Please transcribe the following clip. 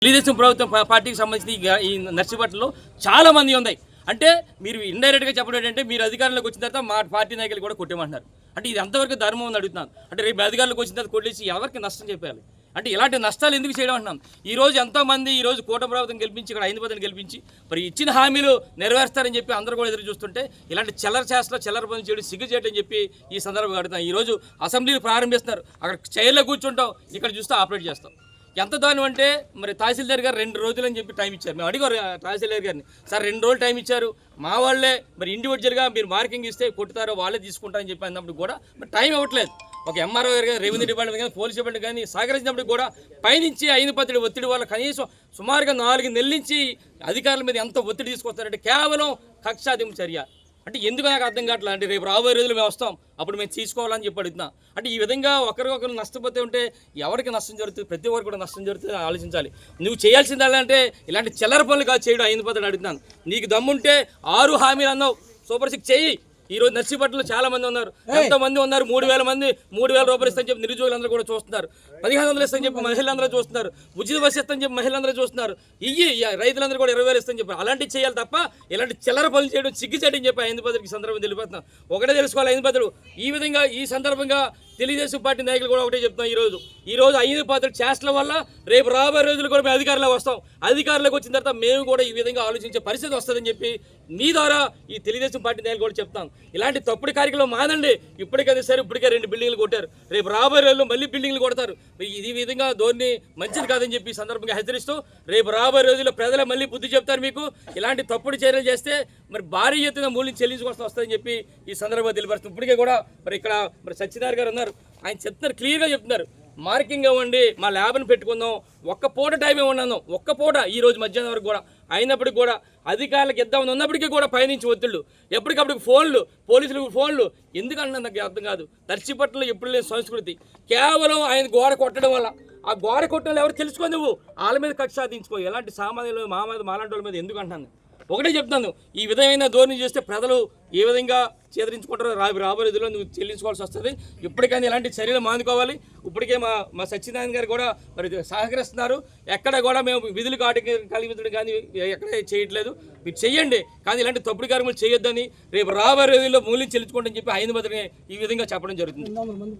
తెలుగుదేశం ప్రభుత్వం పార్టీకి సంబంధించి ఈ నర్సిపట్లలో చాలా మంది ఉన్నాయి. అంటే మీరు ఇండైరెక్ట్గా చెప్పడం ఏంటంటే మీరు అధికారంలోకి వచ్చిన తర్వాత మా పార్టీ నాయకులు కూడా కొట్టేమంటున్నారు. అంటే ఇది ఎంతవరకు ధర్మం అని అడుగుతున్నాను. అంటే రేపు అధికారంలోకి వచ్చిన తర్వాత కొట్టేసి ఎవరికి నష్టం చెప్పాలి? అంటే ఇలాంటి నష్టాలు ఎందుకు చేయడం అంటున్నాం. ఈరోజు ఎంతోమంది ఈరోజు కూటమి ప్రభుత్వం గెలిపించి ఇక్కడ 5 పదవిని గెలిపించి మరి ఇచ్చిన హామీలు నెరవేరుస్తారని చెప్పి అందరూ కూడా ఎదురు చూస్తుంటే ఇలాంటి చిల్లర చేస్తలో చిల్లర పనులు చేయడం సిగ్గు చేయడం అని చెప్పి ఈ సందర్భంగా అడుగుతున్నాం. ఈరోజు అసెంబ్లీలు ప్రారంభిస్తున్నారు, అక్కడ చైర్లో కూర్చుంటాం, ఇక్కడ చూస్తే ఆపరేట్ చేస్తాం. ఎంత దాని అంటే మరి తహసీల్దార్ గారు 2 రోజులు అని చెప్పి టైం ఇచ్చారు. మేము అడిగారు తహసీల్దార్ గారిని, సార్ 2 రోజులు టైం ఇచ్చారు, మా వాళ్ళే మరి ఇండివిజువల్గా మీరు మార్కింగ్ ఇస్తే కొట్టుతారో వాళ్ళే తీసుకుంటారని చెప్పి అన్నప్పుడు కూడా మరి టైం ఇవ్వట్లేదు. ఒక ఎంఆర్ఓ గారు కానీ రెవెన్యూ డిపార్ట్మెంట్ కానీ పోలీస్ డిపార్ట్మెంట్ కానీ సహకరించినప్పుడు కూడా పైనుంచి 5 పత్రిక ఒత్తిడి వల్ల కనీసం సుమారుగా 4 నెలల నుంచి అధికారుల మీద ఎంత ఒత్తిడి తీసుకొస్తారంటే కేవలం కక్షాదింపు చర్య. అంటే ఎందుకు నాకు అర్థం కావట్లేదు. అంటే రేపు రాబోయే రోజులు మేము వస్తాం, అప్పుడు మేము తీసుకోవాలని చెప్పి అడుగుతున్నా. అంటే ఈ విధంగా ఒకరికొకరు నష్టపోతే ఉంటే ఎవరికి నష్టం జరుగుతుంది? ప్రతి ఒక్కరు కూడా నష్టం జరుగుతుంది ఆలోచించాలి. నువ్వు చేయాల్సింది అంటే ఇలాంటి చిల్లర పనులు కాదు చేయడం. 5 పత్రికలు అడుగుతున్నాను. నీకు దమ్ముంటే 6 హామీలు అన్నావు, సూపర్ 6 చెయ్యి. ఈరోజు నర్సీపట్నంలో చాలా మంది ఉన్నారు, ఎంతమంది ఉన్నారు, 3,000 మంది 3,000 రూపాయలు ఇస్తాని చెప్పి నిరుద్యోగులందరూ కూడా చూస్తున్నారు. 1,500 ఇస్తాని చెప్పి మహిళలందరూ చూస్తున్నారు. ఉచిత బస్సు ఇస్తాని చెప్పి మహిళలందరూ చూస్తున్నారు. రైతులందరూ కూడా 20,000 ఇస్తాని చెప్పి అలాంటివి చేయాలి తప్ప ఇలాంటి చిల్లర పనులు చేయడం సిగ్గు చేయడం చెప్పి 5 పత్రిక సందర్భం తెలిపోతున్నాం. ఒకటే తెలుసుకోవాలి 5 పత్రికలు. ఈ విధంగా ఈ సందర్భంగా తెలుగుదేశం పార్టీ నాయకులు కూడా ఒకటే చెప్తున్నాం. ఈరోజు 5 పత్రికలు చేష్టల వల్ల రేపు రాబోయే రోజులు కూడా మేము అధికారంలోకి వస్తాం. అధికారంలోకి వచ్చిన తర్వాత మేము కూడా ఈ విధంగా ఆలోచించే పరిస్థితి వస్తుందని చెప్పి మీ ద్వారా ఈ తెలుగుదేశం పార్టీ నాయకులు కూడా చెప్తాం. ఇలాంటి తప్పుడు కార్యక్రమం మానండి. ఇప్పటికైతే సరే ఇప్పటికే 2 బిల్డింగ్లు కొట్టారు, రేపు రాబోయే రోజుల్లో మళ్ళీ బిల్డింగ్లు కొడతారు. ఈ విధంగా ధోరణి మంచిది కాదని చెప్పి సందర్భంగా హెచ్చరిస్తూ రేపు రాబోయే రోజుల్లో ప్రజలే మళ్ళీ బుద్ధి చెప్తారు మీకు. ఇలాంటి తప్పుడు చర్యలు చేస్తే మరి భారీ ఎత్తున మూల్యం చెల్లించుకోవాల్సి వస్తుందని చెప్పి ఈ సందర్భంగా తెలియపరుస్తుంది. ఇప్పటికే కూడా మరి ఇక్కడ మరి సత్యనారాయణ గారు ఉన్నారు, ఆయన చెప్తున్నారు, క్లియర్గా చెప్తున్నారు, మార్కింగ్ ఇవ్వండి, మా ల్యాబ్ని పెట్టుకుందాం, ఒక్క పూట టైం ఇవ్వన్నాను, ఒక్క పూట ఈరోజు మధ్యాహ్నం వరకు కూడా. అయినప్పటికీ కూడా అధికారులకు ఇద్దామని ఉన్నప్పటికీ కూడా పైనుంచి ఒత్తిళ్ళు, ఎప్పటికప్పుడు ఫోన్లు, పోలీసులకు ఫోన్లు. ఎందుకంటే నాకు అర్థం కాదు. నర్సీపట్నంలో ఎప్పుడు లేని సంస్కృతి కేవలం ఆయన గోడ కొట్టడం వల్ల. ఆ గోడ కొట్టడం ఎవరు తెలుసుకో, నువ్వు వాళ్ళ మీద కక్ష సాధించుకో. ఎలాంటి సామాన్యులు మాలాంటి వాళ్ళ మీద ఎందుకు అంటాను. ఒకటే చెప్తాను, ఈ విధమైన ధోరణి చేస్తే ప్రజలు ఏ విధంగా చేదరించుకుంటారో రాబోయే రోజుల్లో నువ్వు చెల్లించుకోవాల్సి వస్తుంది. ఇప్పటికైనా ఇలాంటి చర్యలు మానుకోవాలి. ఇప్పటికే మా సత్యనారాయణ గారు కూడా మరి సహకరిస్తున్నారు. ఎక్కడ కూడా మేము విధులు కలిగించడం కానీ ఎక్కడ చేయట్లేదు, మీరు చెయ్యండి, కానీ ఇలాంటి తప్పుడు కార్యక్రమాలు చేయొద్దని రేపు రాబోయే రోజుల్లో మూల్యం చెల్లించుకోండి అని చెప్పి 5 మందిని ఈ విధంగా చెప్పడం జరుగుతుంది.